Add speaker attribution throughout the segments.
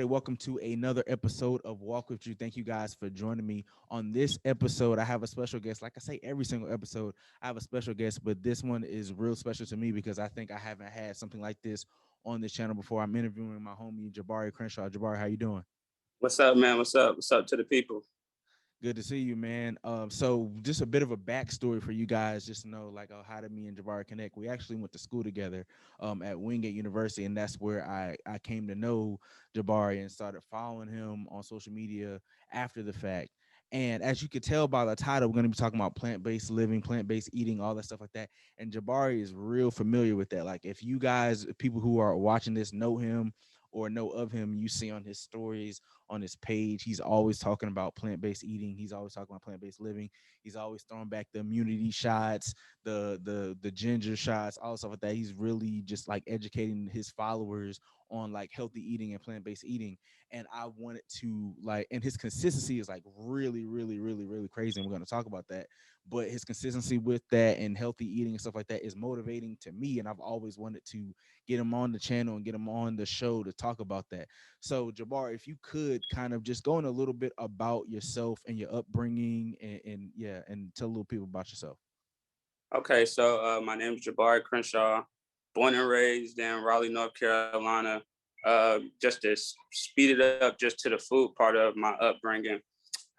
Speaker 1: Welcome to another episode of Walk With You. Thank you guys for joining me on this episode. I have a special guest. Like I say, every single episode, I have a special guest, but this one is real special to me because I think I haven't had something like this on this channel before. I'm interviewing my homie, Jabari Crenshaw. Jabari, how you doing?
Speaker 2: What's up, man? What's up? What's up to the people?
Speaker 1: Good to see you, man. So just a bit of a backstory for you guys, just to know, like, how did me and Jabari connect? We actually went to school together, at Wingate University, and that's where I came to know Jabari and started following him on social media after the fact. And as you could tell by the title, we're going to be talking about plant-based living, plant-based eating, all that stuff like that. And Jabari is real familiar with that. Like, if you guys, people who are watching this, know him or know of him, you see on his stories, on his page, he's always talking about plant-based eating. He's always talking about plant-based living. He's always throwing back the immunity shots, the ginger shots, all stuff like that. He's really just like educating his followers on like healthy eating and plant-based eating. And I wanted to like, and his consistency is like really, really, really, really crazy. And we're going to talk about that. But his consistency with that and healthy eating and stuff like that is motivating to me. And I've always wanted to get him on the channel and get him on the show to talk about that. So, Jabbar, if you could kind of just go in a little bit about yourself and your upbringing, and yeah, and tell a little people about yourself.
Speaker 2: Okay, so my name is Jabari Crenshaw, born and raised in Raleigh, North Carolina. Just to speed it up, just to the food part of my upbringing.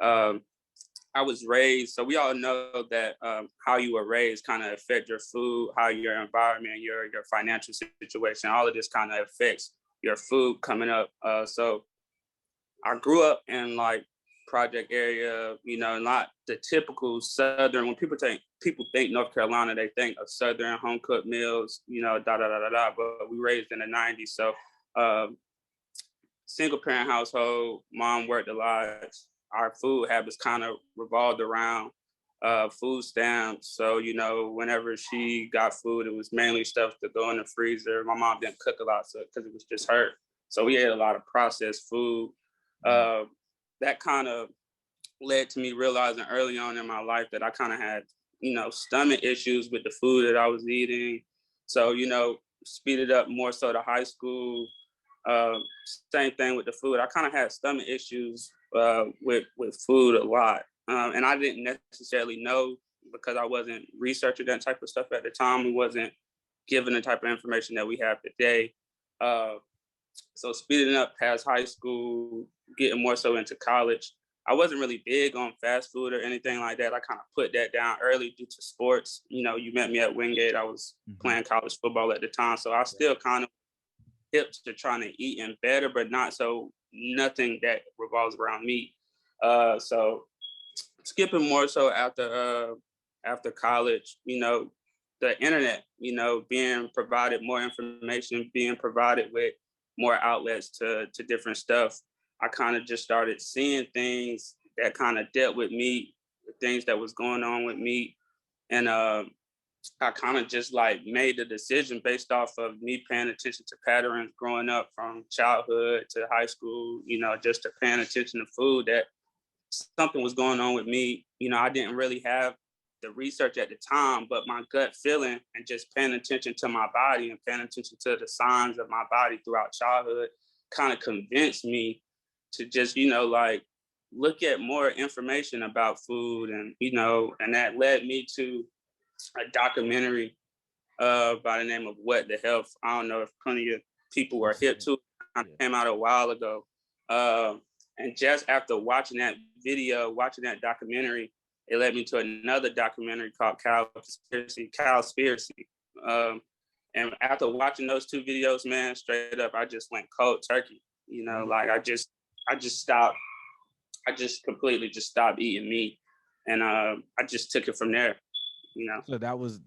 Speaker 2: Um, I was raised, so we all know that how you were raised kind of affect your food, how your environment, your financial situation, all of this kind of affects your food coming up. So I grew up in like project area, not the typical Southern. When people think North Carolina, they think of Southern home cooked meals, da da da da da. But we raised in the '90s, so single parent household. Mom worked a lot. Our food habits kind of revolved around food stamps. So whenever she got food, it was mainly stuff to go in the freezer. My mom didn't cook a lot, so because it was just her. So we ate a lot of processed food. That kind of led to me realizing early on in my life that I kind of had, stomach issues with the food that I was eating. So, speed it up more so to high school. Same thing with the food. I kind of had stomach issues with food a lot. And I didn't necessarily know because I wasn't researching that type of stuff at the time. We wasn't given the type of information that we have today. So speeding up past high school, getting more so into college, I wasn't really big on fast food or anything like that. I kind of put that down early due to sports. You met me at Wingate. I was playing college football at the time. So I still kind of hip to trying to eat and better, but not so nothing that revolves around meat. So skipping more so after college, the internet, being provided more information, being provided with more outlets to different stuff. I kind of just started seeing things that kind of dealt with me, the things that was going on with me. And I kind of just like made the decision based off of me paying attention to patterns growing up from childhood to high school, just to paying attention to food, that something was going on with me. I didn't really have the research at the time, but my gut feeling and just paying attention to my body and paying attention to the signs of my body throughout childhood kind of convinced me to just, like look at more information about food. And, and that led me to a documentary by the name of What the Health. I don't know if plenty of people were hip to it. It came out a while ago. And just after watching that video, watching that documentary, it led me to another documentary called Cowspiracy. And after watching those two videos, man, straight up, I just went cold turkey. Like I just stopped. I just completely just stopped eating meat, and I just took it from there.
Speaker 1: So that was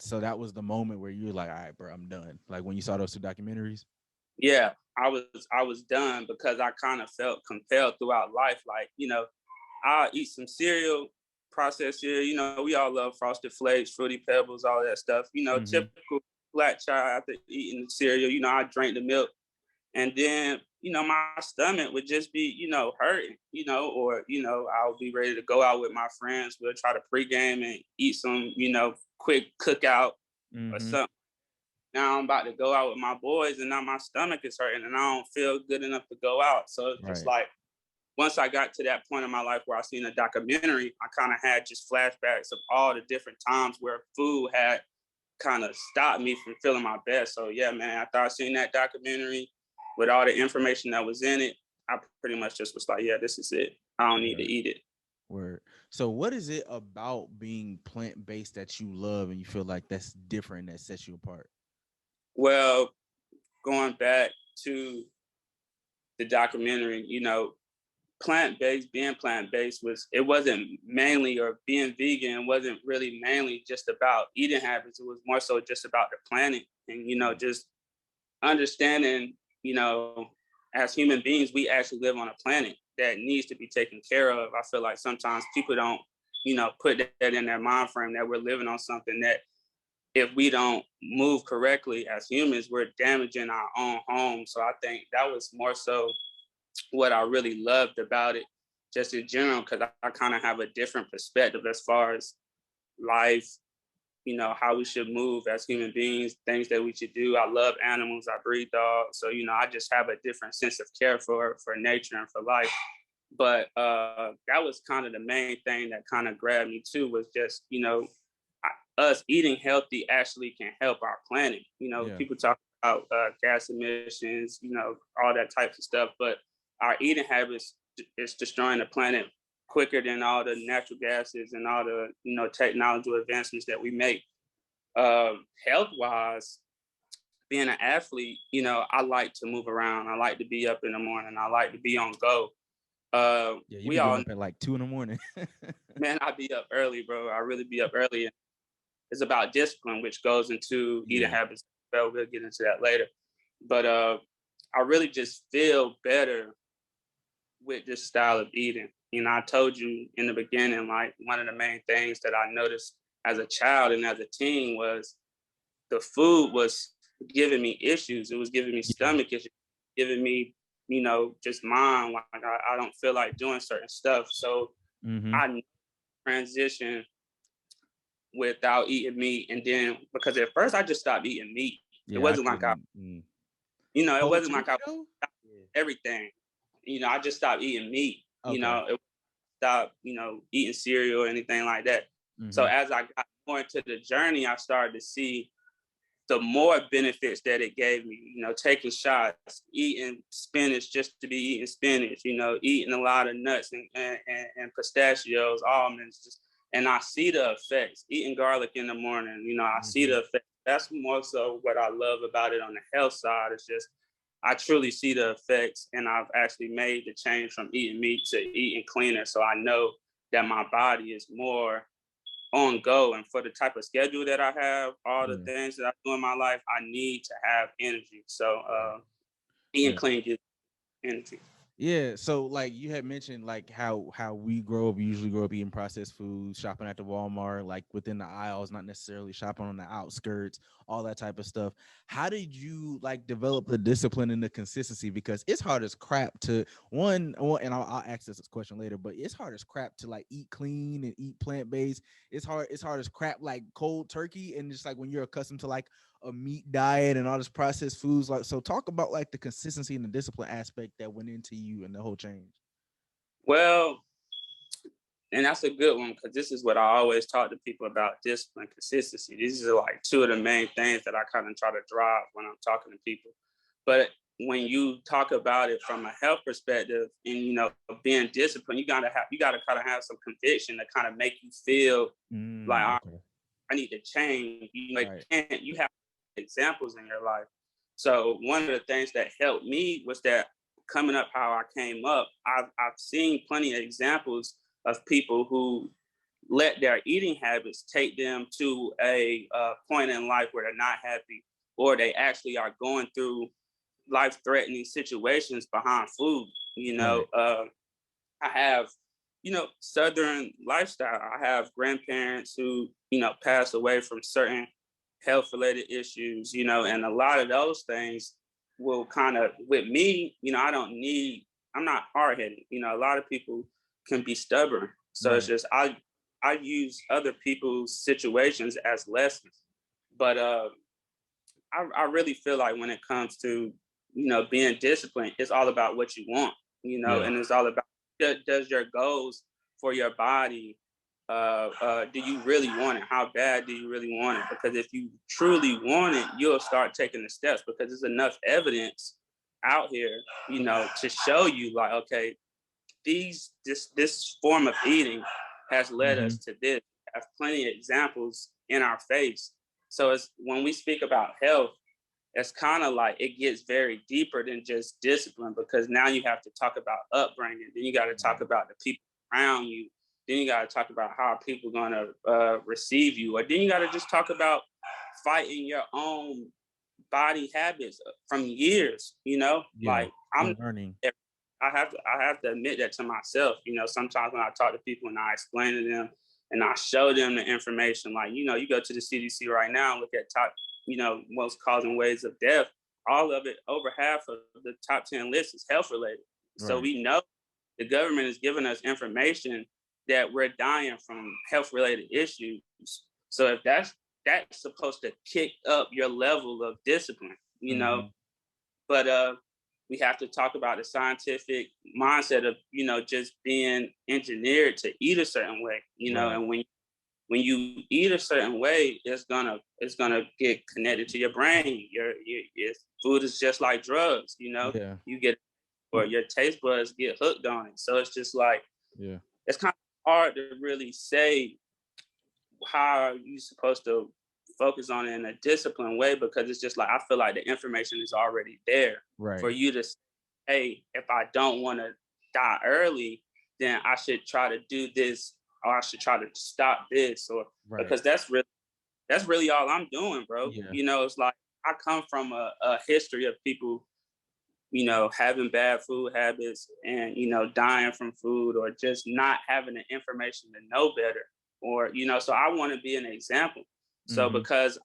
Speaker 1: the moment where you were like, all right, bro, I'm done. Like when you saw those two documentaries.
Speaker 2: Yeah, I was done because I kind of felt compelled throughout life. Like, I'll eat some cereal, processed cereal. We all love Frosted Flakes, Fruity Pebbles, all that stuff. Typical black child after eating the cereal. I drank the milk And then, my stomach would just be, hurting, or, I'll be ready to go out with my friends. We'll try to pregame and eat some, quick cookout or
Speaker 1: Mm-hmm.
Speaker 2: something. Now I'm about to go out with my boys and now my stomach is hurting and I don't feel good enough to go out. So it's just
Speaker 1: Right.
Speaker 2: like, once I got to that point in my life where I seen a documentary, I kind of had just flashbacks of all the different times where food had kind of stopped me from feeling my best. So yeah, man, after I seen that documentary with all the information that was in it, I pretty much just was like, yeah, this is it. I don't need to
Speaker 1: Word.
Speaker 2: eat it.
Speaker 1: Word. So what is it about being plant-based that you love and you feel like that's different that sets you apart?
Speaker 2: Well, going back to the documentary, being plant-based it wasn't mainly, or being vegan wasn't really mainly just about eating habits. It was more so just about the planet and, just understanding, as human beings, we actually live on a planet that needs to be taken care of. I feel like sometimes people don't, put that in their mind frame that we're living on something that if we don't move correctly as humans, we're damaging our own home. So I think that was more so what I really loved about it, just in general, because I kind of have a different perspective as far as life, how we should move as human beings, things that we should do. I love animals. I breed dogs. So, I just have a different sense of care for nature and for life. But that was kind of the main thing that kind of grabbed me too, was just, us eating healthy actually can help our planet.
Speaker 1: Yeah.
Speaker 2: People talk about gas emissions, all that types of stuff, but our eating habits is destroying the planet quicker than all the natural gases and all the technological advancements that we make. Health wise, being an athlete, I like to move around. I like to be up in the morning. I like to be on go.
Speaker 1: Yeah, you
Speaker 2: We
Speaker 1: be getting
Speaker 2: all,
Speaker 1: up at like 2 in the morning.
Speaker 2: man, I be up early, bro. I really be up early. It's about discipline, which goes into eating
Speaker 1: Yeah.
Speaker 2: habits. We'll get into that later. But I really just feel better with this style of eating. I told you in the beginning, like one of the main things that I noticed as a child and as a teen was the food was giving me issues. It was giving me
Speaker 1: Yeah.
Speaker 2: stomach issues, giving me, just mind. Like I don't feel like doing certain stuff. So
Speaker 1: Mm-hmm.
Speaker 2: I transitioned without eating meat. And then because at first I just stopped eating meat. It
Speaker 1: Yeah, I
Speaker 2: wasn't like
Speaker 1: couldn't.
Speaker 2: it
Speaker 1: Cold
Speaker 2: wasn't like
Speaker 1: turkey
Speaker 2: I
Speaker 1: though? Yeah.
Speaker 2: everything. I just stopped eating meat.
Speaker 1: Okay.
Speaker 2: It stopped, eating cereal or anything like that. So
Speaker 1: Mm-hmm.
Speaker 2: as I got more into the journey, I started to see the more benefits that it gave me, taking shots, eating spinach just to be eating spinach, eating a lot of nuts and pistachios, almonds, and I see the effects, eating garlic in the morning, I see
Speaker 1: Mm-hmm.
Speaker 2: the effects. That's more so what I love about it on the health side. It's just, I truly see the effects and I've actually made the change from eating meat to eating cleaner. So I know that my body is more on go, and for the type of schedule that I have, all the
Speaker 1: Yeah.
Speaker 2: things that I do in my life, I need to have energy. So
Speaker 1: Right.
Speaker 2: eating
Speaker 1: Yeah.
Speaker 2: clean gives energy.
Speaker 1: Yeah, so like you had mentioned, like how we grow up, we usually grow up eating processed food, shopping at the Walmart, like within the aisles, not necessarily shopping on the outskirts, all that type of stuff. How did you like develop the discipline and the consistency? Because it's hard as crap to and I'll ask this question later, but it's hard as crap to like eat clean and eat plant based. It's hard as crap like cold turkey, and just like when you're accustomed to like a meat diet and all this processed foods. Like, so talk about like the consistency and the discipline aspect that went into you and the whole change.
Speaker 2: Well, and that's a good one because this is what I always talk to people about: discipline, consistency. These are like two of the main things that I kind of try to drive when I'm talking to people. But when you talk about it from a health perspective and being disciplined, you gotta kind of have some conviction to kind of make you feel like
Speaker 1: Okay.
Speaker 2: I need to change.
Speaker 1: Right.
Speaker 2: You have examples in your life. So one of the things that helped me was that coming up how I came up, I've seen plenty of examples of people who let their eating habits take them to a point in life where they're not happy, or they actually are going through life-threatening situations behind food.
Speaker 1: Right.
Speaker 2: I have, Southern lifestyle. I have grandparents who, passed away from certain health related issues, and a lot of those things will kind of, with me, I'm not hard headed. A lot of people can be stubborn. So it's
Speaker 1: Right.
Speaker 2: just, I use other people's situations as lessons. But I really feel like when it comes to, being disciplined, it's all about what you want,
Speaker 1: Yeah.
Speaker 2: and it's all about, does your goals for your body, do you really want it? How bad do you really want it? Because if you truly want it, you'll start taking the steps, because there's enough evidence out here, to show you like, okay, this form of eating has led
Speaker 1: Mm-hmm.
Speaker 2: us to this. We have plenty of examples in our face. So it's when we speak about health, it's kind of like it gets very deeper than just discipline, because now you have to talk about upbringing. Then you got to talk
Speaker 1: Right.
Speaker 2: about the people around you. Then you got to talk about how people going to receive you. Or then you got to just talk about fighting your own body habits from years.
Speaker 1: Yeah.
Speaker 2: Like I'm
Speaker 1: Unlearning.
Speaker 2: I have to admit that to myself. Sometimes when I talk to people and I explain to them and I show them the information, like, you go to the CDC right now and look at top, most causing ways of death. All of it, over half of the top 10 list is health related. So
Speaker 1: Right.
Speaker 2: we know the government is giving us information that we're dying from health related issues. So if that's supposed to kick up your level of discipline,
Speaker 1: Mm-hmm.
Speaker 2: but we have to talk about the scientific mindset of, just being engineered to eat a certain way,
Speaker 1: Right.
Speaker 2: and when you eat a certain way, it's gonna get connected to your brain. Your food is just like drugs.
Speaker 1: Yeah.
Speaker 2: You get, or your taste buds get hooked on it. So it's just like,
Speaker 1: Yeah.
Speaker 2: it's kind of hard to really say how you supposed to focus on it in a disciplined way, because it's just like, I feel like the information is already there for
Speaker 1: Right.
Speaker 2: you to say, hey, if I don't want to die early, then I should try to do this, or I should try to stop this, or
Speaker 1: Right.
Speaker 2: because that's really all I'm doing, bro.
Speaker 1: Yeah.
Speaker 2: It's like I come from a history of people, having bad food habits and, dying from food, or just not having the information to know better. Or, so I want to be an example. So
Speaker 1: Mm-hmm.
Speaker 2: because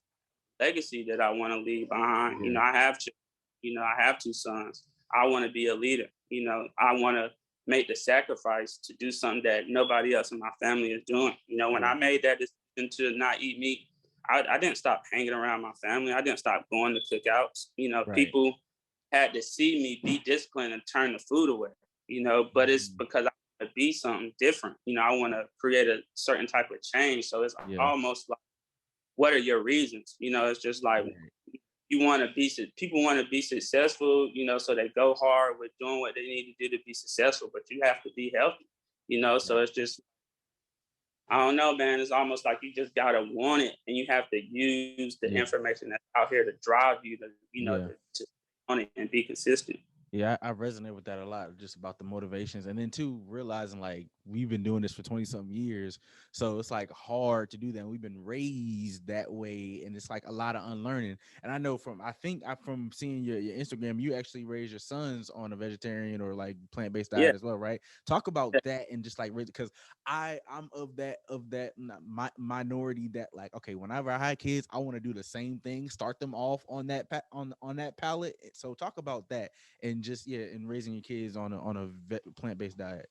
Speaker 2: legacy that I want to leave behind,
Speaker 1: Yeah.
Speaker 2: I have two sons. I want to be a leader. I want to make the sacrifice to do something that nobody else in my family is doing. When
Speaker 1: Yeah.
Speaker 2: I made that decision to not eat meat, I didn't stop hanging around my family. I didn't stop going to cookouts.
Speaker 1: Right.
Speaker 2: People had to see me be disciplined and turn the food away. But it's
Speaker 1: Mm.
Speaker 2: because I want to be something different. I want to create a certain type of change. So it's
Speaker 1: Yeah.
Speaker 2: almost like, what are your reasons? It's just like,
Speaker 1: Right.
Speaker 2: people want to be successful, so they go hard with doing what they need to do to be successful, but you have to be healthy, so
Speaker 1: Right.
Speaker 2: it's just, I don't know, man. It's almost like you just gotta want it, and you have to use the
Speaker 1: Yeah.
Speaker 2: information that's out here to drive you to,
Speaker 1: Yeah.
Speaker 2: to on it and be consistent.
Speaker 1: Yeah, I resonate with that a lot, just about the motivations. And then too, realizing like we've been doing this for 20 something years. So it's like hard to do that. And we've been raised that way. And it's like a lot of unlearning. And I know from seeing your Instagram, you actually raise your sons on a vegetarian or like plant-based
Speaker 2: Yeah,
Speaker 1: diet as well, right? Talk about
Speaker 2: yeah,
Speaker 1: that and just like because I'm of that minority that like, okay, whenever I had kids, I want to do the same thing, start them off on that on that palette. So talk about that and just and raising your kids on a plant-based diet.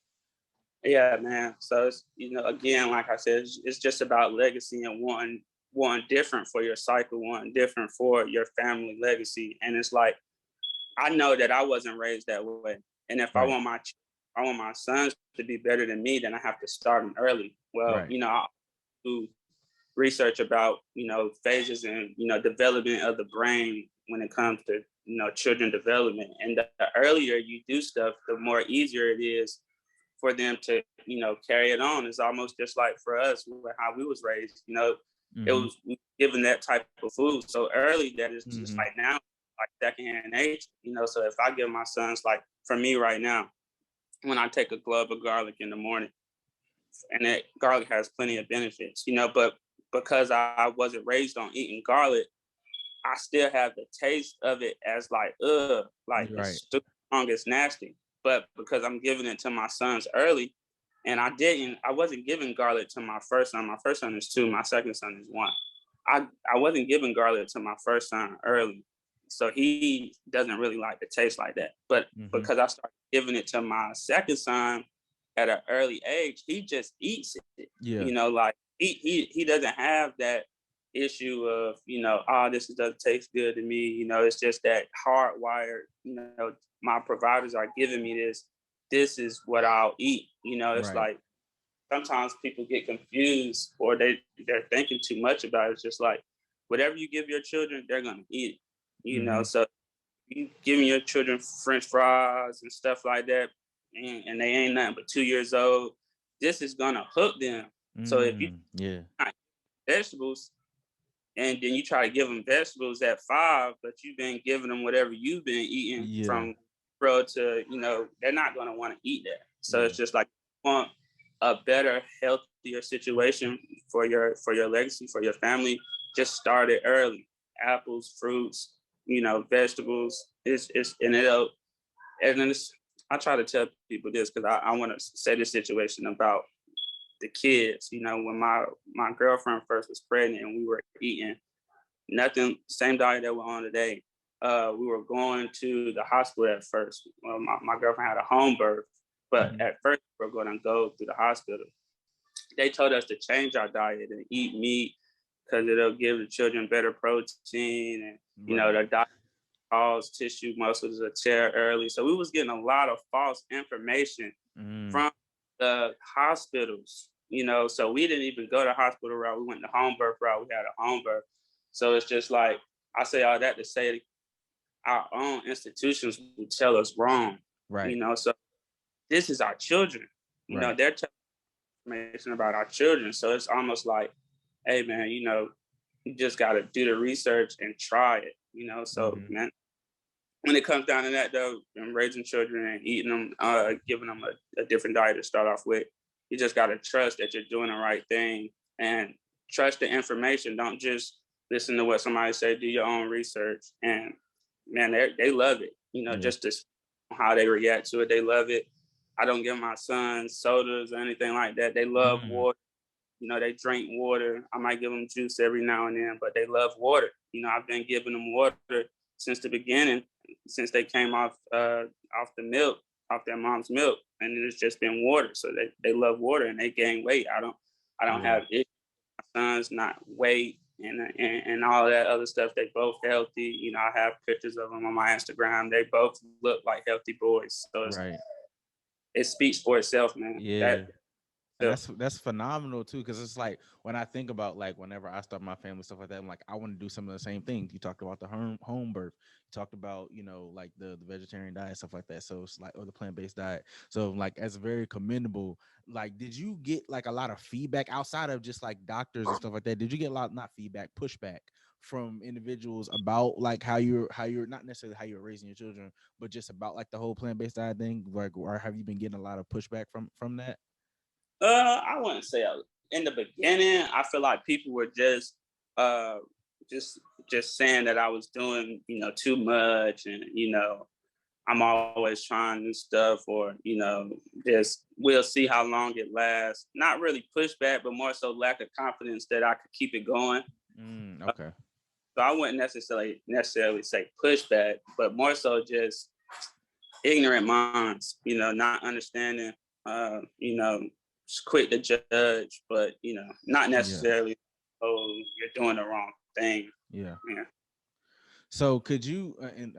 Speaker 2: yeah, man. So it's, again, like I said, it's just about legacy, and one different for your cycle, one different for your family legacy. And it's like, I know that I wasn't raised that way. And if
Speaker 1: Right.
Speaker 2: I want my sons to be better than me, then I have to start them early. Well,
Speaker 1: Right.
Speaker 2: I do research about, phases and, development of the brain when it comes to, children development. And the earlier you do stuff, the more easier it is for them to, carry it on. It's almost just like for us, how we was raised, it
Speaker 1: Mm-hmm.
Speaker 2: was given that type of food so early that it's just
Speaker 1: Mm-hmm.
Speaker 2: like now, like secondhand nature, so if I give my sons, like for me right now, when I take a glove of garlic in the morning, and that garlic has plenty of benefits, but because I wasn't raised on eating garlic, I still have the taste of it as like, like
Speaker 1: Right.
Speaker 2: it's strong, it's nasty. But because I'm giving it to my sons early, and I wasn't giving garlic to my first son. My first son is 2, my second son is 1. I wasn't giving garlic to my first son early. So he doesn't really like the taste like that. But
Speaker 1: Mm-hmm.
Speaker 2: because I started giving it to my second son at an early age, he just eats it.
Speaker 1: Yeah.
Speaker 2: Like he doesn't have that issue of, oh, this doesn't taste good to me. It's just that hardwired, my providers are giving me this. This is what I'll eat. It's
Speaker 1: Right.
Speaker 2: like sometimes people get confused or they're thinking too much about it. It's just like whatever you give your children, they're gonna eat it.
Speaker 1: Mm-hmm.
Speaker 2: So you giving your children French fries and stuff like that, and they ain't nothing but 2 years old, this is gonna hook them. So if you
Speaker 1: Yeah.
Speaker 2: not vegetables and then you try to give them vegetables at 5, but you've been giving them whatever you've been eating
Speaker 1: Yeah.
Speaker 2: from bro to, they're not gonna want to eat that. So
Speaker 1: Yeah.
Speaker 2: it's just like you want a better, healthier situation for your legacy, for your family. Just start it early. Apples, fruits, vegetables. It's and it'll and then it's, I try to tell people this because I want to say this situation about the kids. When my girlfriend first was pregnant and we were eating nothing, same diet that we're on today. We were going to the hospital at first. Well, my girlfriend had a home birth, but
Speaker 1: Mm-hmm.
Speaker 2: at first we were going to go to the hospital. They told us to change our diet and eat meat because it'll give the children better protein, and
Speaker 1: Right.
Speaker 2: the diet cause tissue muscles to tear early. So we was getting a lot of false information
Speaker 1: Mm.
Speaker 2: from the hospitals. So we didn't even go to hospital route. We went the home birth route. We had a home birth. So it's just like, I say all that to say our own institutions will tell us wrong.
Speaker 1: Right.
Speaker 2: So this is our children.
Speaker 1: Right.
Speaker 2: They're telling information about our children. So it's almost like, hey man, you just gotta do the research and try it. So
Speaker 1: Mm-hmm.
Speaker 2: man, when it comes down to that though, and raising children and eating them, giving them a different diet to start off with, you just gotta trust that you're doing the right thing and trust the information. Don't just listen to what somebody say. Do your own research, and man, they love it.
Speaker 1: Yeah.
Speaker 2: Just to how they react to it, they love it. I don't give my sons sodas or anything like that. They love
Speaker 1: Mm.
Speaker 2: water. They drink water. I might give them juice every now and then, but they love water. I've been giving them water since the beginning, since they came off the milk, off their mom's milk, and it's just been water. So they love water and they gain weight. I don't
Speaker 1: Yeah.
Speaker 2: have issues. My sons not weight and all that other stuff. They both healthy. I have pictures of them on my Instagram. They both look like healthy boys. So
Speaker 1: Right.
Speaker 2: it speaks for itself, man.
Speaker 1: Yeah.
Speaker 2: That
Speaker 1: And that's phenomenal too, because it's like when I think about like whenever I start my family stuff like that, I'm like I want to do some of the same things. You talked about the home birth, you talked about like the vegetarian diet stuff like that. So it's like or the plant-based diet. So like as very commendable. Like, did you get like a lot of feedback outside of just like doctors and stuff like that? Did you get a lot not feedback pushback from individuals about like how you're not necessarily how you're raising your children, but just about like the whole plant-based diet thing? Like, or have you been getting a lot of pushback from that?
Speaker 2: I wouldn't say in the beginning. I feel like people were uh, just, just saying that I was doing, too much, and I'm always trying new stuff, or just we'll see how long it lasts. Not really pushback, but more so lack of confidence that I could keep it going.
Speaker 1: Okay.
Speaker 2: So I wouldn't necessarily say pushback, but more so just ignorant minds, not understanding, just quick to judge, but not
Speaker 1: Yeah.
Speaker 2: necessarily, oh, you're doing the wrong thing.
Speaker 1: Yeah.
Speaker 2: Yeah.
Speaker 1: So could you and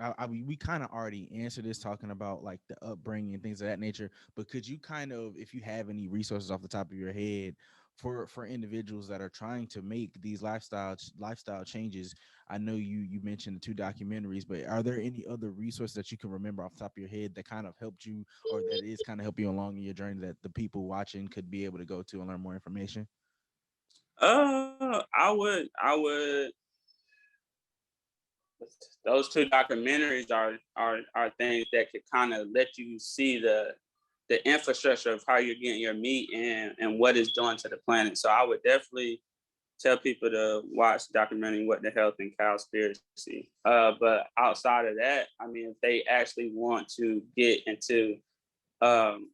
Speaker 1: we kind of already answered this talking about like the upbringing and things of that nature, but could you kind of, if you have any resources off the top of your head for individuals that are trying to make these lifestyle changes? I know you mentioned the two documentaries, but are there any other resources that you can remember off the top of your head that kind of helped you or that is kind of help you along in your journey that the people watching could be able to go to and learn more information?
Speaker 2: I would. Those two documentaries are things that could kind of let you see the infrastructure of how you're getting your meat and what it's doing to the planet. So I would definitely tell people to watch the documentary What the Health and Cowspiracy. But outside of that, I mean, if they actually want to get into um,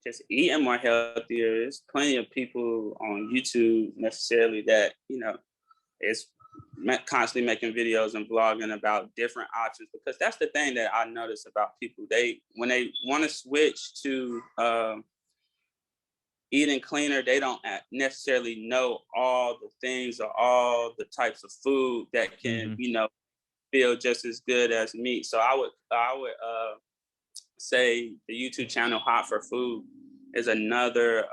Speaker 2: just eating more healthier, there's plenty of people on YouTube necessarily that, it's constantly making videos and blogging about different options, because that's the thing that I notice about people. When they want to switch to eating cleaner, they don't necessarily know all the things or all the types of food that can, feel just as good as meat. So I would say the YouTube channel Hot for Food is another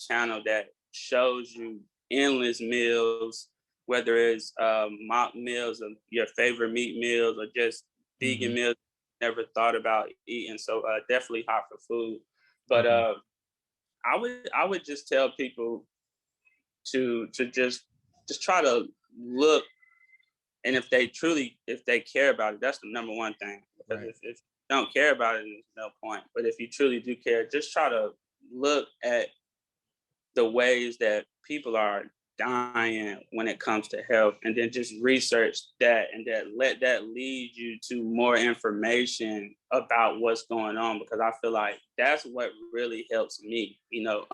Speaker 2: channel that shows you endless meals, whether it's mock meals of your favorite meat meals or just vegan meals never thought about eating. So definitely Hot for Food. But
Speaker 1: Okay.
Speaker 2: I would just tell people to just try to look, and if they care about it, that's the number one thing. Because
Speaker 1: Right.
Speaker 2: if you don't care about it, there's no point. But if you truly do care, just try to look at the ways that people are dying when it comes to health, and then just research that, and let that lead you to more information about what's going on, because I feel like that's what really helps me,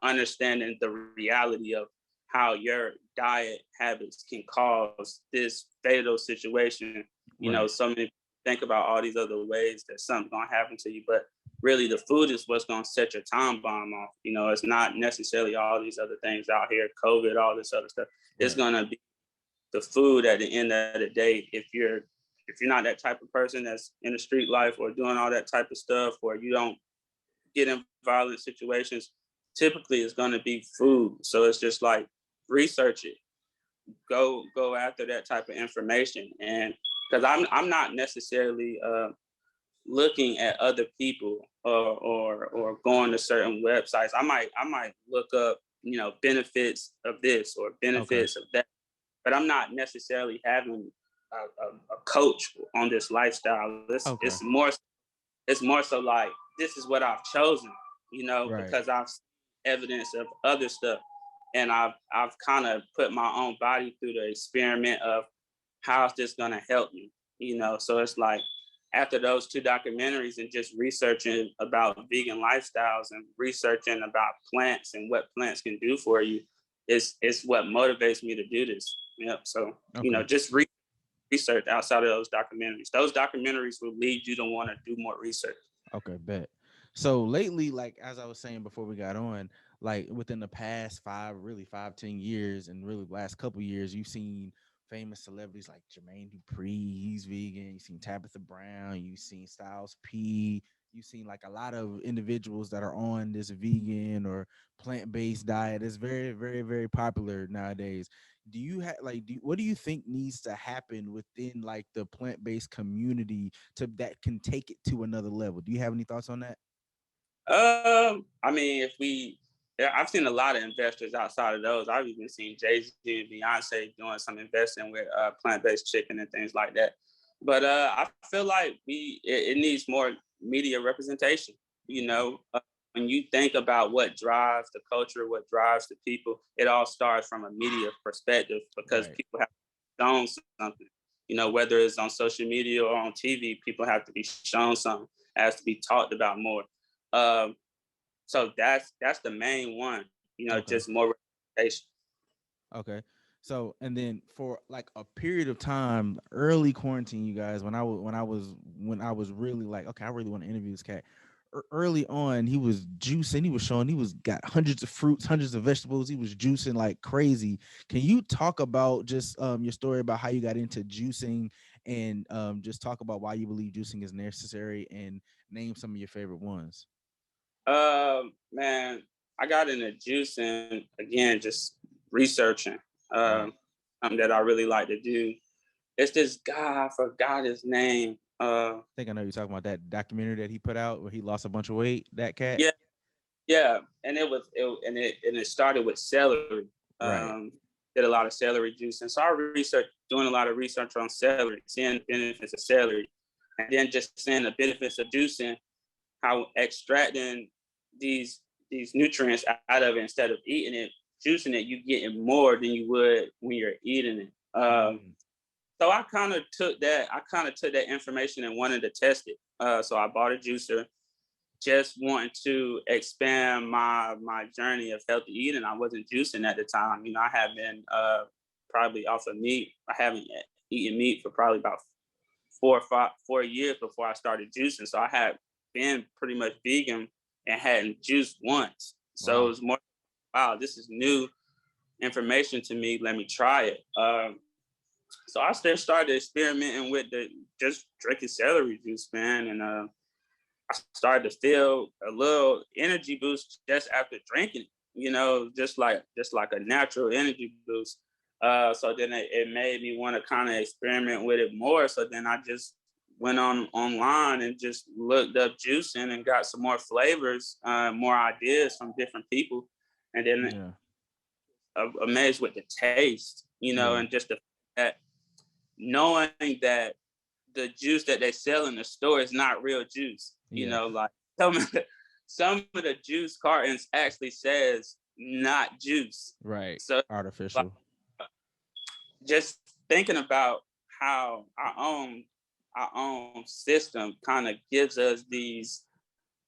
Speaker 2: understanding the reality of how your diet habits can cause this fatal situation.
Speaker 1: Right.
Speaker 2: So many think about all these other ways that something's gonna happen to you, but really the food is what's going to set your time bomb off. It's not necessarily all these other things out here, COVID, all this other stuff. It's
Speaker 1: Right.
Speaker 2: going to be the food at the end of the day. If you're not that type of person that's in the street life or doing all that type of stuff, or you don't get in violent situations, typically it's going to be food. So it's just like, research it, go after that type of information. And because I'm not necessarily looking at other people, or going to certain websites. I might look up, benefits of this or
Speaker 1: Okay.
Speaker 2: benefits of that, but I'm not necessarily having a coach on this lifestyle.
Speaker 1: Okay.
Speaker 2: It's more so like, this is what I've chosen,
Speaker 1: Right.
Speaker 2: because I've seen evidence of other stuff, and I've kind of put my own body through the experiment of how's this gonna help me, So it's like, after those two documentaries and just researching about vegan lifestyles and researching about plants and what plants can do for you, it's what motivates me to do this. Yep. So,
Speaker 1: Okay.
Speaker 2: just research outside of those documentaries. Those documentaries will lead you to want to do more research.
Speaker 1: Okay, bet. So lately, like as I was saying before we got on, like within the past 5, 10 years, and really last couple years, you've seen famous celebrities like Jermaine Dupri, he's vegan. You've seen Tabitha Brown. You've seen Styles P. You've seen like a lot of individuals that are on this vegan or plant-based diet. It's very, very, very popular nowadays. Do you have like what do you think needs to happen within like the plant-based community to that can take it to another level? Do you have any thoughts on that?
Speaker 2: I mean, yeah, I've seen a lot of investors outside of those. I've even seen Jay-Z and Beyonce doing some investing with plant-based chicken and things like that. But I feel like it needs more media representation. When you think about what drives the culture, what drives the people, it all starts from a media perspective, because
Speaker 1: Right.
Speaker 2: people have shown something. Whether it's on social media or on TV, people have to be shown something. It has to be talked about more. Um, so that's the main one,
Speaker 1: Okay.
Speaker 2: just more representation.
Speaker 1: Okay. So and then for like a period of time, early quarantine, you guys, when I was really like, okay, I really want to interview this cat. Early on, he was juicing. He was showing he was got hundreds of fruits, hundreds of vegetables. He was juicing like crazy. Can you talk about just your story about how you got into juicing, and just talk about why you believe juicing is necessary, and name some of your favorite ones?
Speaker 2: Man, I got into juicing again, just researching.
Speaker 1: Right.
Speaker 2: Um, something that I really like to do. It's this guy, I forgot his name.
Speaker 1: Think I know you're talking about that documentary that he put out where he lost a bunch of weight. That cat.
Speaker 2: Yeah, yeah, and it started with celery.
Speaker 1: Right.
Speaker 2: Um, did a lot of celery juice, and so I researched, doing a lot of research on celery, seeing the benefits of celery, and then just seeing the benefits of juicing, how extracting these these nutrients out of it instead of eating it, juicing it, you getting more than you would when you're eating it.
Speaker 1: Mm,
Speaker 2: So I kind of took that information and wanted to test it. So I bought a juicer, just wanting to expand my journey of healthy eating. I wasn't juicing at the time. I had been probably off of meat. I haven't eaten meat for probably about 4 years before I started juicing. So I had been pretty much vegan and hadn't juiced once. So it
Speaker 1: Wow.
Speaker 2: was more, wow, this is new information to me. Let me try it. So I started experimenting with the just drinking celery juice, man, and I started to feel a little energy boost just after drinking it. You know, just like a natural energy boost. So then it made me want to kind of experiment with it more. So then I just went online and just looked up juicing and got some more flavors, more ideas from different people, and then
Speaker 1: Yeah.
Speaker 2: amazed with the taste, you know,
Speaker 1: Yeah.
Speaker 2: and just the that knowing that the juice that they sell in the store is not real juice. You
Speaker 1: Yeah.
Speaker 2: know, like some of the juice cartons actually says not juice.
Speaker 1: Right.
Speaker 2: So like
Speaker 1: Artificial.
Speaker 2: just thinking about how our own system kind of gives us these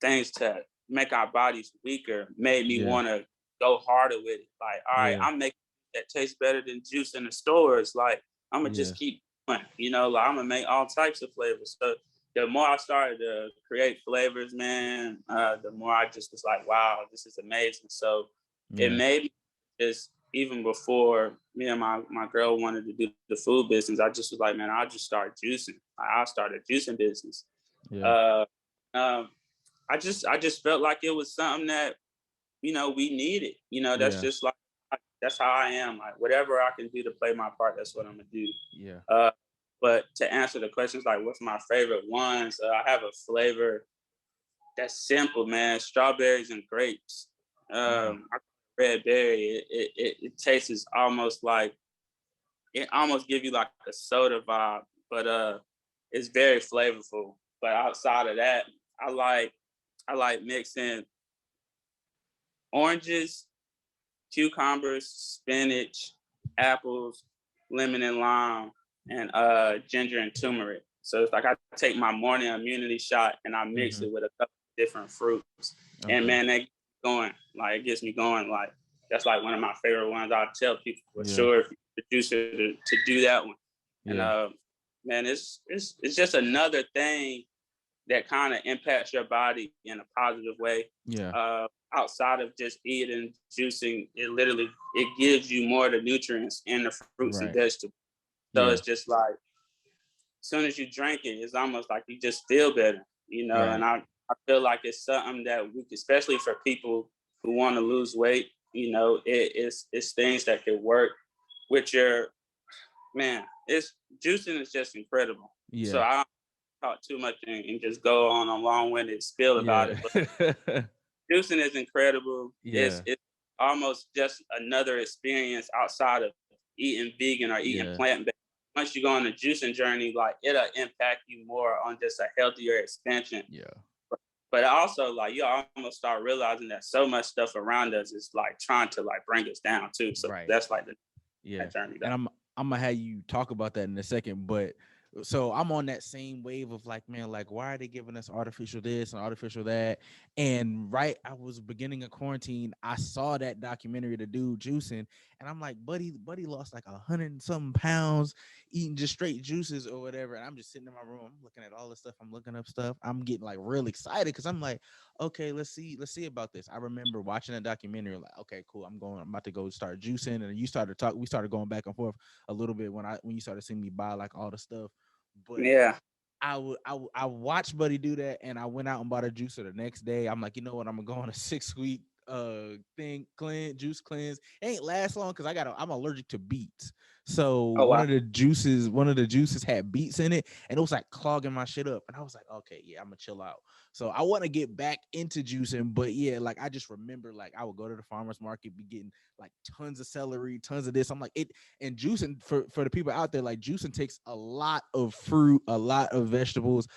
Speaker 2: things to make our bodies weaker made me
Speaker 1: Yeah.
Speaker 2: want to go harder with it. Like, all right,
Speaker 1: Yeah.
Speaker 2: I'm making that taste better than juice in the stores. Like, I'm gonna
Speaker 1: Yeah.
Speaker 2: just keep going, you know, like I'm gonna make all types of flavors. So the more I started to create flavors, man, the more I just was like, wow, this is amazing. So it
Speaker 1: Yeah.
Speaker 2: made me just even before me and my girl wanted to do the food business, I just was like, man, I'll just start juicing. I'll start a juicing business.
Speaker 1: Yeah.
Speaker 2: Uh, um, I just felt like it was something that we needed. That's
Speaker 1: Yeah.
Speaker 2: just like that's how I am. Like whatever I can do to play my part, that's what I'm gonna do.
Speaker 1: Yeah.
Speaker 2: Uh, but to answer the questions like what's my favorite ones, I have a flavor that's simple, man. Strawberries and grapes.
Speaker 1: Mm.
Speaker 2: Red berry. It tastes almost like it almost give you like a soda vibe, but it's very flavorful. But outside of that, I like I like mixing oranges, cucumbers, spinach, apples, lemon and lime, and ginger and turmeric. So it's like I take my morning immunity shot and I mix
Speaker 1: Mm-hmm.
Speaker 2: it with a couple of different fruits. And
Speaker 1: Okay.
Speaker 2: man, that gets me going. Like it gets me going. Like that's like one of my favorite ones. I'll tell people for
Speaker 1: Yeah.
Speaker 2: sure if you producer to do that one. And
Speaker 1: Yeah.
Speaker 2: man, it's just another thing that kind of impacts your body in a positive way.
Speaker 1: Yeah.
Speaker 2: Outside of just eating, juicing, it gives you more of the nutrients in the fruits and
Speaker 1: Right.
Speaker 2: vegetables. So
Speaker 1: Yeah.
Speaker 2: it's just like as soon as you drink it, it's almost like you just feel better,
Speaker 1: Right.
Speaker 2: And I feel like it's something that especially for people who want to lose weight, it's things that could work with your man. It's juicing is just incredible. So
Speaker 1: Yeah.
Speaker 2: I talk too much and just go on a long-winded spiel about
Speaker 1: Yeah.
Speaker 2: it. But juicing is incredible. It's
Speaker 1: Yeah.
Speaker 2: it's almost just another experience outside of eating vegan or eating
Speaker 1: Yeah.
Speaker 2: plant-based. Once you go on a juicing journey, like it'll impact you more on just a healthier expansion.
Speaker 1: Yeah.
Speaker 2: But also, like you almost start realizing that so much stuff around us is like trying to like bring us down too. So
Speaker 1: Right.
Speaker 2: that's like
Speaker 1: Yeah.
Speaker 2: that journey.
Speaker 1: And I'm gonna have you talk about that in a second, but so I'm on that same wave of like, man, like why are they giving us artificial this and artificial that? And right, I was beginning of quarantine, I saw that documentary, the dude juicing, and I'm like, buddy lost like 100 and something pounds eating just straight juices or whatever. And I'm just sitting in my room, I'm looking at all the stuff, I'm looking up stuff, I'm getting like real excited because I'm like, okay, let's see about this. I remember watching that documentary, like, okay, cool, I'm about to go start juicing, and we started going back and forth a little bit when you started seeing me buy like all the stuff, but
Speaker 2: Yeah,
Speaker 1: I watched Buddy do that, and I went out and bought a juicer the next day. I'm like, you know what? I'm gonna go on a 6 week juice cleanse. It ain't last long because I'm allergic to beets. So
Speaker 2: oh wow.
Speaker 1: one of the juices had beets in it, and it was like clogging my shit up. And I was like, okay, yeah, I'm gonna chill out. So I want to get back into juicing, but yeah, like I just remember like I would go to the farmer's market, be getting like tons of celery, tons of this. I'm like it, and juicing for the people out there, like juicing takes a lot of fruit, a lot of vegetables,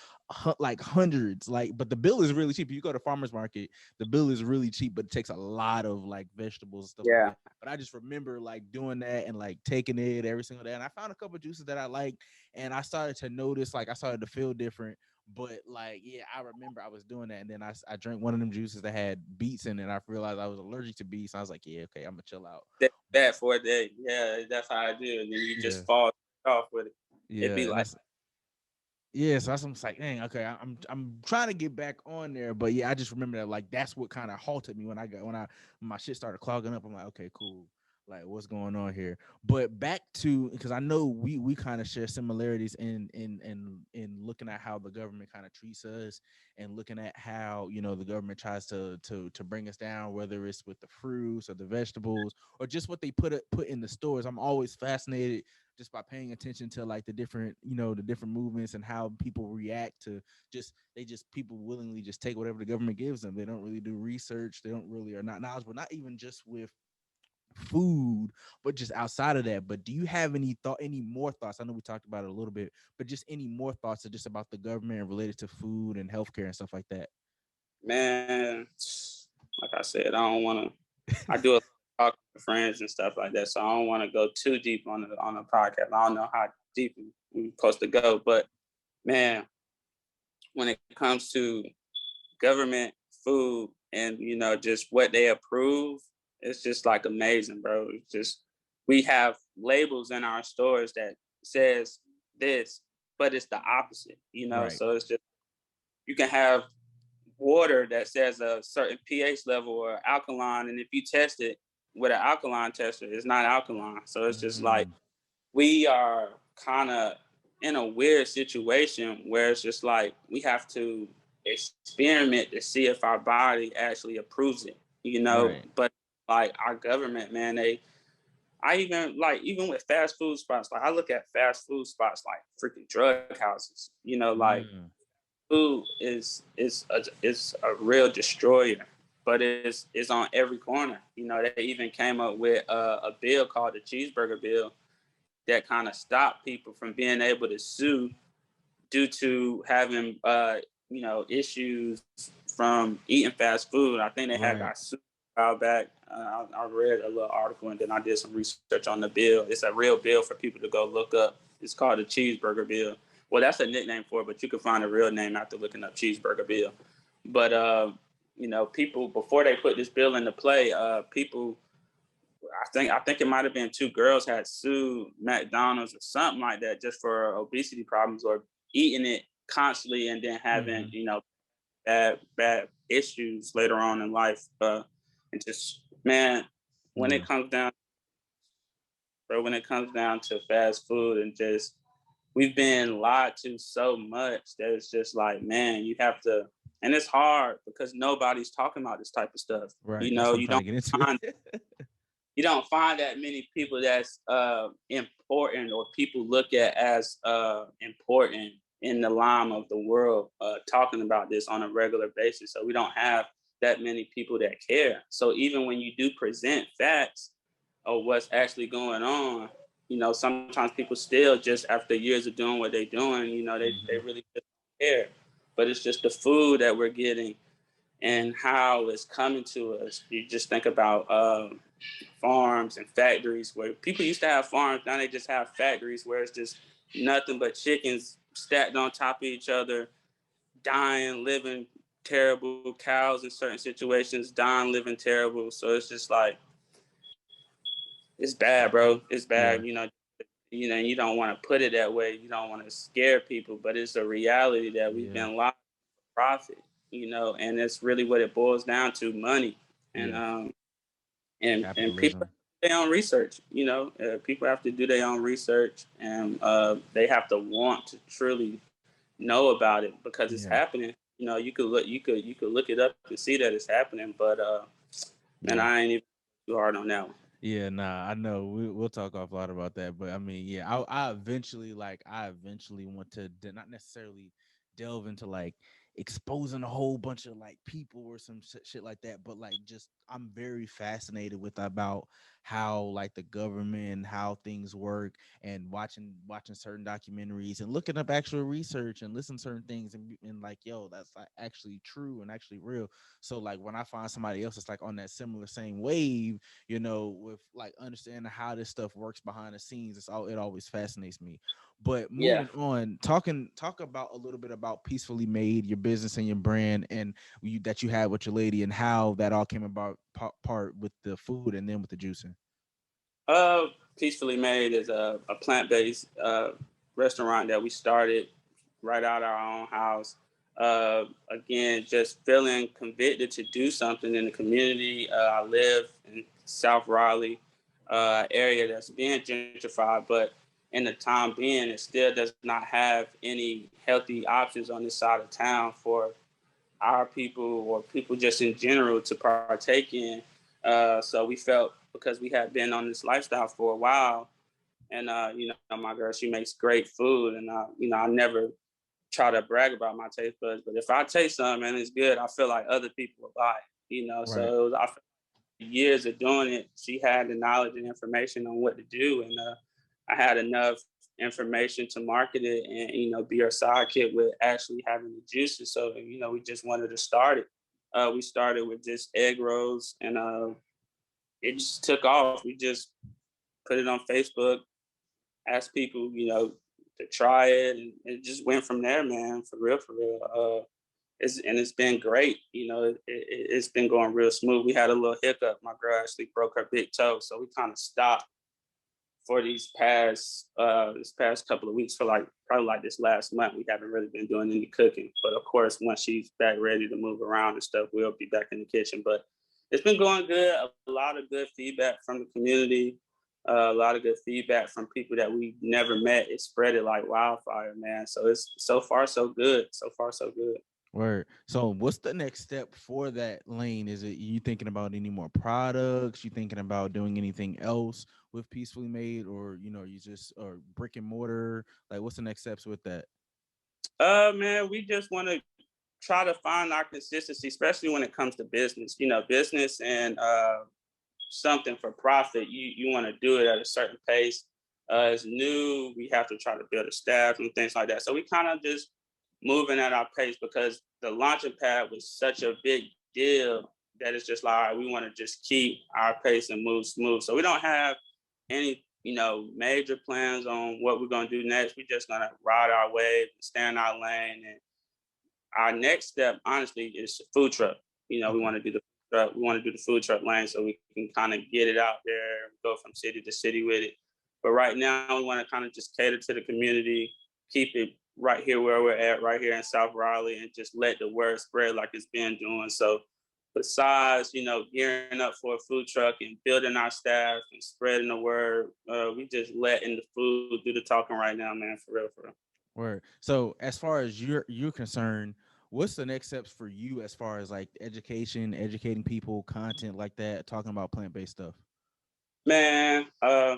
Speaker 1: like hundreds, like, but the bill is really cheap. If you go to farmers market, the bill is really cheap, but it takes a lot of like vegetables and stuff like
Speaker 2: Yeah.
Speaker 1: that. But I just remember like doing that and like taking it every single day. And I found a couple of juices that I liked, and I started to notice, like, I started to feel different. But like, yeah, I remember I was doing that, and then I drank one of them juices that had beets in it, and I realized I was allergic to beets. So I was like, yeah, okay, I'm gonna chill out.
Speaker 2: That's bad for a day. Yeah, that's how I do. And then you
Speaker 1: Yeah,
Speaker 2: just fall off with it. It'd
Speaker 1: yeah,
Speaker 2: be
Speaker 1: and
Speaker 2: like,
Speaker 1: that's yeah, so I'm just like, dang, okay, I'm trying to get back on there, but yeah, I just remember that like that's what kind of halted me when my shit started clogging up. I'm like, okay, cool, like what's going on here? But back to, because I know we kind of share similarities in looking at how the government kind of treats us, and looking at how, you know, the government tries to bring us down, whether it's with the fruits or the vegetables or just what they put in the stores. I'm always fascinated just by paying attention to like the different, you know, the different movements and how people react to just people willingly just take whatever the government gives them. They don't really do research. They don't really are not knowledgeable, not even just with food, but just outside of that. But do you have any more thoughts? I know we talked about it a little bit, but just any more thoughts just about the government and related to food and healthcare and stuff like that?
Speaker 2: man, like I said, I don't want to. I do a lot of talking with friends and stuff like that, so I don't want to go too deep on the podcast. I don't know how deep we're supposed to go, but man, when it comes to government food and just what they approve, it's just like amazing, bro. It's just we have labels in our stores that says this, but it's the opposite,
Speaker 1: Right.
Speaker 2: So it's just you can have water that says a certain pH level or alkaline, and if you test it with an alkaline tester, it's not alkaline. So it's just like
Speaker 1: Mm,
Speaker 2: we are kind of in a weird situation where it's just like we have to experiment to see if our body actually approves it,
Speaker 1: right.
Speaker 2: But like our government, man, I even like even with fast food spots, like I look at fast food spots like freaking drug houses, like
Speaker 1: Mm,
Speaker 2: food is a real destroyer, but it's on every corner. They even came up with a bill called the cheeseburger bill that kind of stopped people from being able to sue due to having issues from eating fast food. I think they had
Speaker 1: right.
Speaker 2: got sued a while back. I read a little article and then I did some research on the bill. It's a real bill for people to go look up. It's called the cheeseburger bill. Well, that's a nickname for it, but you can find a real name after looking up cheeseburger bill. But people before they put this bill into play, people I think it might have been two girls had sued McDonald's or something like that just for obesity problems or eating it constantly and then having
Speaker 1: Hmm.
Speaker 2: bad issues later on in life. And just man, when
Speaker 1: Yeah.
Speaker 2: it comes down, bro, when it comes down to fast food and just we've been lied to so much that it's just like, man, you have to, and it's hard because nobody's talking about this type of stuff.
Speaker 1: Right. That's what I'm
Speaker 2: You
Speaker 1: trying to
Speaker 2: don't
Speaker 1: get into.
Speaker 2: find you don't find that many people that's important or people look at as important in the line of the world talking about this on a regular basis. So we don't have that many people that care. So even when you do present facts of what's actually going on, sometimes people still just after years of doing what they're doing, they
Speaker 1: Hmm.
Speaker 2: really just don't care. But it's just the food that we're getting and how it's coming to us. You just think about farms and factories where people used to have farms. Now they just have factories where it's just nothing but chickens stacked on top of each other, dying, living terrible. Cows in certain situations dying, living terrible. So it's just like it's bad, bro. It's
Speaker 1: Yeah.
Speaker 2: bad. And you don't want to put it that way. You don't want to scare people, but it's a reality that we've
Speaker 1: Yeah.
Speaker 2: been lied to profit. And it's really what it boils down to: money. And
Speaker 1: Yeah.
Speaker 2: people
Speaker 1: Capitalism.
Speaker 2: do their own research. People have to do their own research, and they have to want to truly know about it because it's
Speaker 1: Yeah.
Speaker 2: happening. You could look it up and see that it's happening. But man,
Speaker 1: Yeah.
Speaker 2: I ain't even too hard on that one.
Speaker 1: Yeah, nah, I know we'll talk off a lot about that, but I mean, yeah, I eventually want to not necessarily delve into like exposing a whole bunch of like people or some shit like that. But like, just I'm very fascinated with about how like the government and how things work, and watching certain documentaries and looking up actual research and listen to certain things, and like, yo, that's like actually true and actually real. So like when I find somebody else that's like on that similar same wave, with like understanding how this stuff works behind the scenes, it always fascinates me. But
Speaker 2: Yeah.
Speaker 1: moving on, talk about a little bit about Peacefully Made, your business and your brand, and that you had with your lady, and how that all came about, part with the food and then with the juicing.
Speaker 2: Uh, Peacefully Made is a plant-based restaurant that we started right out our own house. Again, just feeling convicted to do something in the community. I live in South Raleigh, area that's being gentrified, but in the time being, it still does not have any healthy options on this side of town for our people or people just in general to partake in. So we felt, because we had been on this lifestyle for a while, and my girl, she makes great food, and I never try to brag about my taste buds, but if I taste something and it's good, I feel like other people will buy it.
Speaker 1: Right.
Speaker 2: So I feel years of doing it, she had the knowledge and information on what to do, and I had enough information to market it and be her sidekick with actually having the juices. So we just wanted to start it. We started with just egg rolls, and it just took off. We just put it on Facebook, asked people to try it, and it just went from there, man. For real, for real. It's been great. It's been going real smooth. We had a little hiccup. My girl actually broke her big toe, so we kind of stopped for this past couple of weeks, for like probably like this last month. We haven't really been doing any cooking, but of course, once she's back ready to move around and stuff, we'll be back in the kitchen. But it's been going good. A lot of good feedback from the community. A lot of good feedback from people that we never met. It spread it like wildfire, man. So it's so far so good. So far so good.
Speaker 1: Word. So what's the next step for that lane? Is it you thinking about any more products? You thinking about doing anything else with Peacefully Made, or you just, or brick and mortar? Like, what's the next steps with that?
Speaker 2: Man, we just want to try to find our consistency, especially when it comes to business. Business and something for profit. You want to do it at a certain pace. It's new. We have to try to build a staff and things like that. So we kind of just moving at our pace, because the launching pad was such a big deal that it's just like, all right, we want to just keep our pace and move smooth. So we don't have any major plans on what we're gonna do next. We're just gonna ride our wave, stay in our lane, and our next step, honestly, is a food truck. We
Speaker 1: Okay.
Speaker 2: want to do the truck. We want to do the food truck lane so we can kind of get it out there, go from city to city with it. But right now, we want to kind of just cater to the community, keep it right here where we're at, right here in South Raleigh, and just let the word spread like it's been doing. So besides, gearing up for a food truck and building our staff and spreading the word, we just letting the food do the talking right now, man, for real, for real.
Speaker 1: Word. So as far as you're concerned, what's the next steps for you as far as like education, educating people, content like that, talking about plant-based stuff?
Speaker 2: Man, I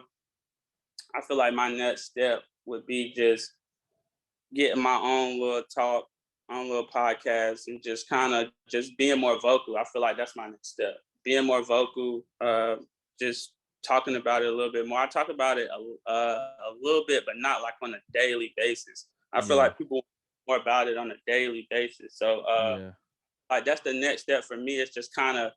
Speaker 2: feel like my next step would be just getting my own little talk, own little podcast, and just kind of just being more vocal. I feel like that's my next step. Being more vocal, just talking about it a little bit more. I talk about it a little bit, but not like on a daily basis. I feel like
Speaker 1: Yeah.
Speaker 2: people want more about it on a daily basis. So,
Speaker 1: Yeah.
Speaker 2: like that's the next step for me. Is just kind of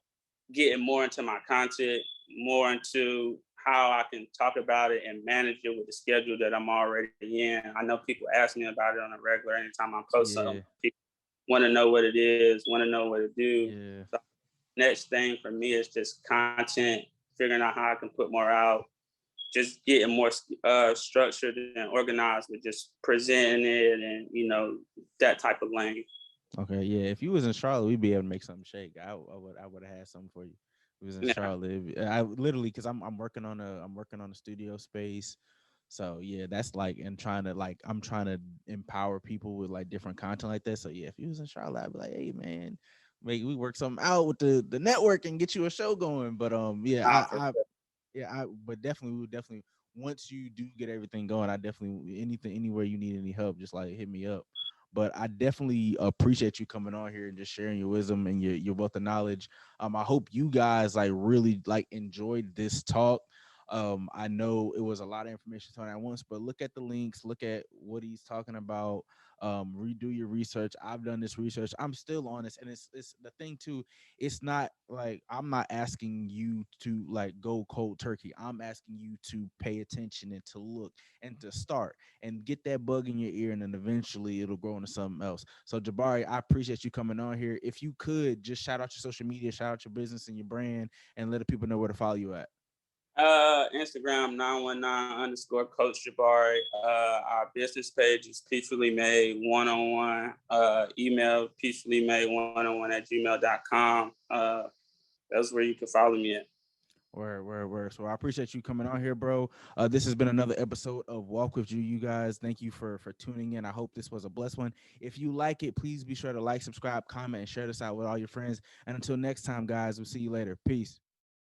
Speaker 2: getting more into my content, more into how I can talk about it and manage it with the schedule that I'm already in. I know people ask me about it on a regular anytime I post something.
Speaker 1: Yeah.
Speaker 2: People want to know what it is, want to know what to do.
Speaker 1: Yeah.
Speaker 2: So next thing for me is just content, figuring out how I can put more out, just getting more structured and organized with just presenting it, and that type of lane.
Speaker 1: Okay, yeah. If you was in Charlotte, we'd be able to make something shake. I would have had something for you. If it was in
Speaker 2: Yeah,
Speaker 1: Charlotte. I literally, because I'm working on a studio space. So yeah, that's like, and trying to like, I'm trying to empower people with like different content like that. So yeah, if you was in Charlotte, I'd be like, hey man, maybe we work something out with the network and get you a show going. But yeah,
Speaker 2: nah,
Speaker 1: I yeah, but definitely, we would definitely, once you do get everything going, I definitely, anything, anywhere you need any help, just like hit me up. But I definitely appreciate you coming on here and just sharing your wisdom and your wealth of knowledge. I hope you guys like really like enjoyed this talk. I know it was a lot of information thrown at once, but look at the links, look at what he's talking about. Redo your research. I've done this research. I'm still on this, and it's the thing too. It's not like I'm not asking you to like go cold turkey. I'm asking you to pay attention and to look and to start and get that bug in your ear, and then eventually it'll grow into something else. So Jabari, I appreciate you coming on here. If you could just shout out your social media, shout out your business and your brand, and let the people know where to follow you at.
Speaker 2: Instagram 919 underscore Coach Jabari. Our business page is Peacefully Made 101. Email peacefully made101 at gmail.com. That's where you can follow me at.
Speaker 1: Where. So I appreciate you coming on here, bro. This has been another episode of Walk with You. You guys, thank you for tuning in. I hope this was a blessed one. If you like it, please be sure to like, subscribe, comment, and share this out with all your friends. And until next time, guys, we'll see you later. Peace.